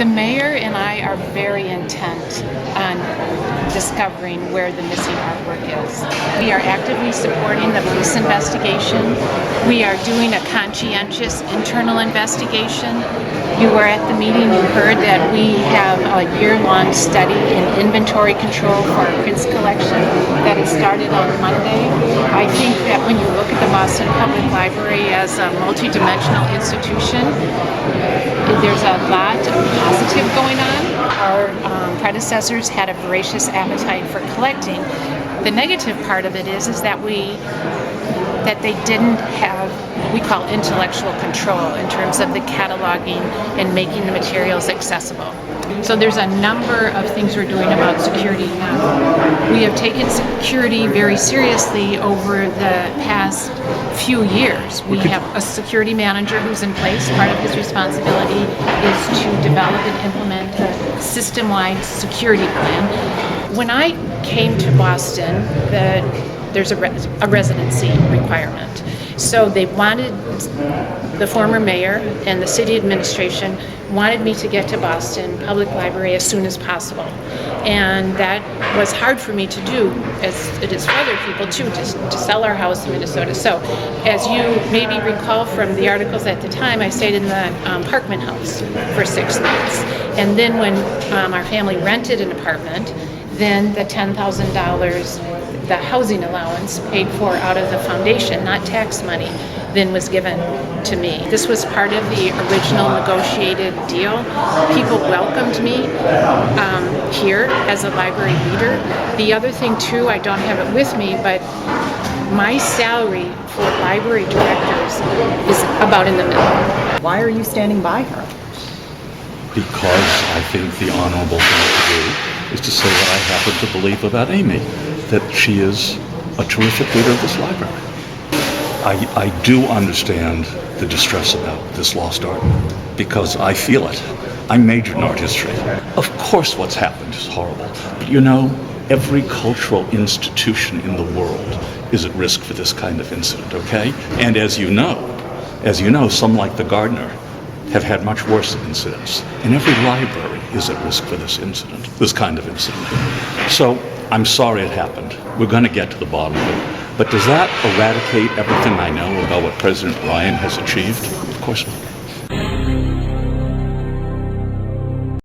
The mayor and I are very intent on discovering where the missing artwork is. We are actively supporting the police investigation. We are doing a conscientious internal investigation. You were at the meeting, you heard that we have a year-long study in inventory control for our prints collection that has started on Monday. I think that when you look at the Boston Public Library as a multidimensional institution, there's a lot of positive going on. Our predecessors had a voracious appetite for collecting. The negative part of it is that they didn't have what we call intellectual control in terms of the cataloging and making the materials accessible. So there's a number of things we're doing about security now. We have taken security very seriously over the past few years. We have a security manager who's in place. Part of his responsibility is to develop and implement a system-wide security plan. When I came to Boston, there's a residency requirement. So they wanted, the former mayor and the city administration wanted me to get to Boston Public Library as soon as possible. And that was hard for me to do, as it is for other people too, to sell our house in Minnesota. So as you maybe recall from the articles at the time, I stayed in the Parkman house for 6 months. And then when our family rented an apartment, then the $10,000, the housing allowance paid for out of the foundation, not tax money, then was given to me. This was part of the original negotiated deal. People welcomed me here as a library leader. The other thing too, I don't have it with me, but my salary for library directors is about in the middle. Why are you standing by her? Because I think the honorable thing to do is to say what I happen to believe about Amy, that she is a terrific leader of this library. I do understand the distress about this lost art, because I feel it. I majored in art history. Of course what's happened is horrible, but you know, every cultural institution in the world is at risk for this kind of incident, okay? And as you know, some like the Gardner have had much worse incidents. And every library is at risk for this kind of incident. So I'm sorry it happened. We're going to get to the bottom of it. But does that eradicate everything I know about what President Ryan has achieved? Of course not.